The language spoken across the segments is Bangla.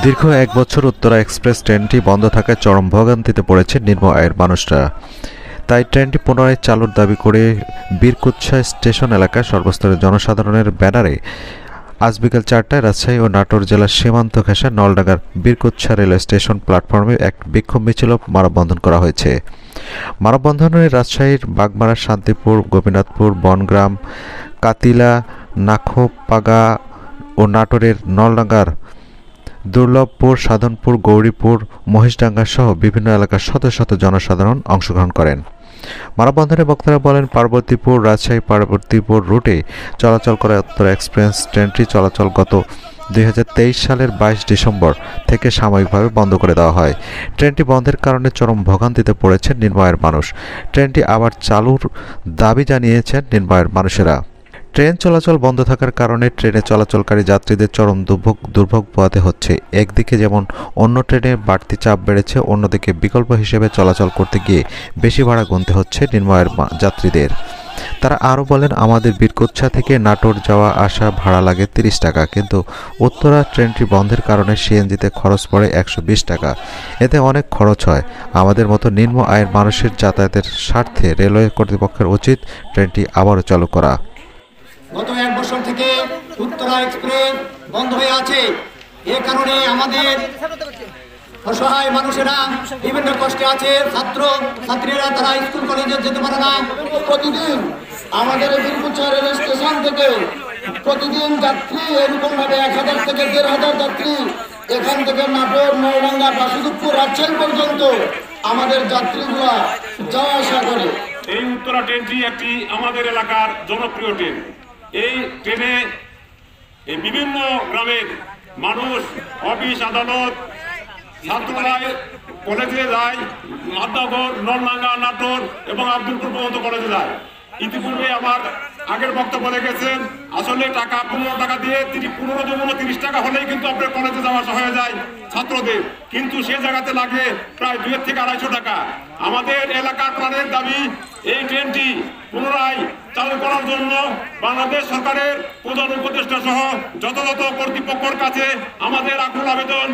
দীর্ঘ ১ বছর উত্তরা এক্সপ্রেস ট্রেনটি বন্ধ থাকায় চরম ভোগান্তিতে পড়েছে নিম্ন আয়ের মানুষরা। তাই ট্রেনটি পুনরায় চালুর দাবি করে বীরকুৎসা স্টেশন এলাকায় সর্বস্তরের জনসাধারণের ব্যানারে আজ বিকেল ৪টায় রাজশাহী ও নাটোর জেলার সীমান্ত ঘেঁষা নলডাঙ্গার বীরকুৎসা রেলওয়ে স্টেশন প্ল্যাটফর্মে এক বিক্ষোভ মিছিল মানববন্ধন করা হয়েছে। মানববন্ধনে রাজশাহীর বাগমারা, শান্তিপুর, গোপীনাথপুর, বনগ্রাম, কাতিলা, নাখোপাগা ও নাটোরের নলডাঙ্গার দুর্লভপুর, সাধনপুর, গৌরীপুর, মহিষডাঙ্গা সহ বিভিন্ন এলাকার শত শত জনসাধারণ অংশগ্রহণ করেন। মানববন্ধনে বক্তারা বলেন, পার্বতীপুর রাজশাহী পার্বতীপুর রুটে চলাচল করা উত্তরা এক্সপ্রেস ট্রেনটি চলাচল গত ২০২৩ সালের ২২ ডিসেম্বর থেকে সাময়িকভাবে বন্ধ করে দেওয়া হয়। ট্রেনটি বন্ধের কারণে চরম ভোগান্তিতে পড়েছেন নিম্ন আয়ের মানুষ। ট্রেনটি আবার চালুর দাবি জানিয়েছেন নিম্ন আয়ের মানুষেরা। ট্রেন চলাচল বন্ধ থাকার কারণে ট্রেনে চলাচলকারী যাত্রীদের চরম দুর্ভোগ পোহাতে হচ্ছে। একদিকে যেমন অন্য ট্রেনে বাড়তি চাপ বেড়েছে, অন্যদিকে বিকল্প হিসেবে চলাচল করতে গিয়ে বেশি ভাড়া গুনতে হচ্ছে নিম্ন আয়ের যাত্রীদের। তারা আরও বলেন, আমাদের বীরকুৎসা থেকে নাটোর যাওয়া আসা ভাড়া লাগে ৩০ টাকা, কিন্তু উত্তরা ট্রেনটি বন্ধের কারণে সিএনজিতে খরচ পড়ে ১২০ টাকা। এতে অনেক খরচ হয়। আমাদের মতো নিম্ন আয়ের মানুষের যাতায়াতের স্বার্থে রেলওয়ে কর্তৃপক্ষের উচিত ট্রেনটি আবারও চালু করা। গত ১ বছর থেকে উত্তরা এক্সপ্রেস বন্ধ হয়ে আছে। এ কারণে আমাদের অসহায় মানুষেরা বিভিন্ন কষ্টে আছে। ছাত্রীরা তারা স্কুল কলেজে যেতে পারে না। প্রতিদিন আমাদের বীরকুৎসা রেল স্টেশন থেকে প্রতিদিন যাত্রী এরকম ভাবে ১,০০০ থেকে ১,৫০০ যাত্রী এখান থেকে নাটোর, নলডাঙ্গা, বাসুদেবপুর, রাজশাহী পর্যন্ত আমাদের যাত্রীগুলা যাওয়া আসা করে। এই উত্তরা ট্রেনটি একটি আমাদের এলাকার জনপ্রিয় ট্রেন। এই ট্রেনে বিভিন্ন গ্রামের মানুষ অফিস আদালত, ছাত্ররা কলেজে যায়, মাদ্দাগর, নলডাঙ্গা, নাটোর এবং আব্দুলপুর পর্যন্ত কলেজে যায়। ইতিপূর্বে আমার আগের বক্তব্য দেখেছেন, আসলে টাকা ১৫ টাকা দিয়ে ১৫-৩০ টাকা হলেই কিন্তু আপনার কলেজে যাওয়া হয়ে যায় ছাত্রদের, কিন্তু সে জায়গাতে লাগে প্রায় ২ থেকে ২৫০ টাকা। আমাদের এলাকার প্রাণের দাবি এই ট্রেনটি পুনরায় চালু করার জন্য বাংলাদেশ সরকারের প্রধান উপদেষ্টা সহ যথাযথ কর্তৃপক্ষের কাছে আমাদের আকুল আবেদন।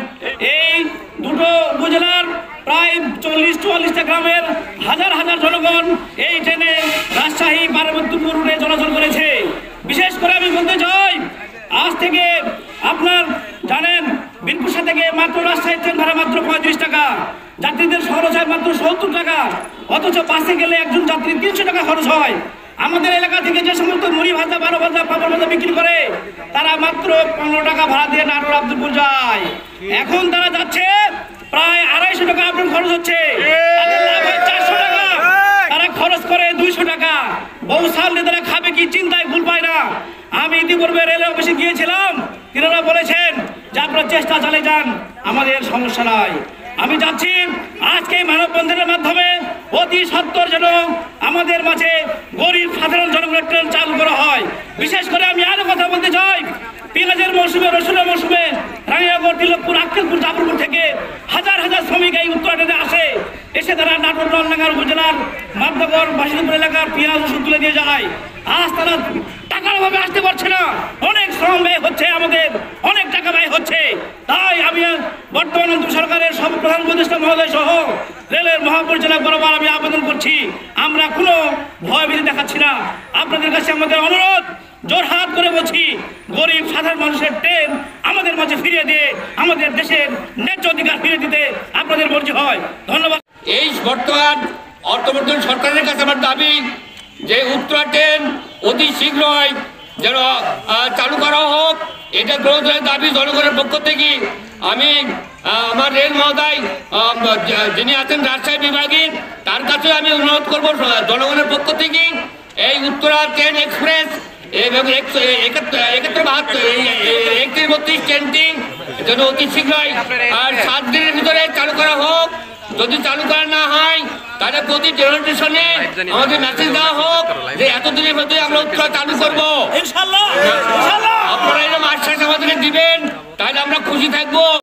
এই দুটো উপজেলার প্রায় ৪০-৪৪টা গ্রামের হাজার হাজার জনগণ এই ট্রেনে রাজশাহী পার্বতীপুর রুটে চলাচল করেছে। বিশেষ করে আমি বলতে চাই, আজ থেকে আপনার জানেন বীরকুৎসা থেকে মাত্র রাজশাহী ট্রেন ভাড়া মাত্র ৩৫ টাকা, যাত্রীদের খরচ হয় মাত্র ৭০ টাকা, অথচ বাসে গেলে একজন যাত্রী ৩০০ টাকা খরচ হয়। আমাদের এলাকা থেকে যে সমস্ত মুড়ি ভাজা, বারো ভাজা, পাপড় ভাজা বিক্রি করে তারা মাত্র ১৫ টাকা ভাড়া দিয়ে নাটোর, আব্দুলপুর যায়। এখন তারা যাচ্ছে প্রায় ২৫০ টাকা আপনার খরচ হচ্ছে, তাদের লাভ হয় ৪০০ টাকা, তারা খরচ করে ২০০ টাকা। বহু সামনে তারা খাবে কি চিন্তায় ভুল পায় না। আমি ইতিপূর্বে রেল অফিসে গিয়েছিলাম, তিনারা বলেছেন যে আপনারা চেষ্টা চালিয়ে যান, আমাদের সমস্যা নাই। আমি যাচ্ছি আজকে মানববন্ধনের মাধ্যমে অতি সত্বর যেন আমাদের মাঝে গরিব সাধারণ জনগণের ট্রেন চালু করা হয়। বিশেষ করে আমি আরো কথা বলতে চাই, পেঁয়াজের মৌসুমে, রসুনের মৌসুমে রাঙ্গামাটি, তিলকপুর, আক্কেলপুর, জাফরপুর থেকে হাজার হাজার শ্রমিক এই উত্তরা ট্রেনে আসে। এসে তারা নাটোর, নলডাঙ্গা উপজেলার মাদ্দাগর, বাসুদেবপুর এলাকার পেঁয়াজ রসুন তুলে দিয়ে যায়। আজ তারা টাকার অভাবে আসতে পারছে না, অনেক শ্রম ব্যয় হচ্ছে, আমাদের অনেক টাকা ব্যয় হচ্ছে। তাই আমি বর্তমান অন্তর সরকারের সব প্রধান উপদেষ্টা মহোদয় সহ রেলের মহাপরিচালক বরাবর আমি আবেদন করছি, আমরা কোনো ভয়ভীতি দেখাচ্ছি না। আপনাদের কাছে আমাদের অনুরোধ, জোরহাত করে বলছি, গরিব সাধারণ মানুষের ট্রেন আমাদের মাঝে ফিরিয়ে দিয়ে আমাদের দেশের ন্যায্য অধিকার ফিরিয়ে দিতে আপনাদের মর্জি হয়। ধন্যবাদ। এই বর্তমান অর্থবর্তমান সরকারের কাছে আমার দাবি যে উত্তরা ট্রেন অতি শীঘ্রই যেন চালু করা হোক, এটা গ্রহণের দাবি জনগণের পক্ষ থেকে। আমি আমার রেল মহোদয় যিনি আছেন রাজশাহী বিভাগের, তার কাছে আমি অনুরোধ করব জনগণের পক্ষ থেকে এই উত্তরা ট্রেন এক্সপ্রেস এবং 3132 ট্রেনটি যেন অতি শীঘ্রই আর 7 দিনের ভিতরে চালু করা হোক। যদি চালু করা না হয় তাহলে প্রতি জেনারেশনে আমাদের মেসেজ দেওয়া হোক যে এতদিনের মধ্যে আমরা উত্তরা চালু করবো। আপনারা এরকম আশ্বাস আমাদেরকে দিবেন, তাহলে আমরা খুশি থাকবো।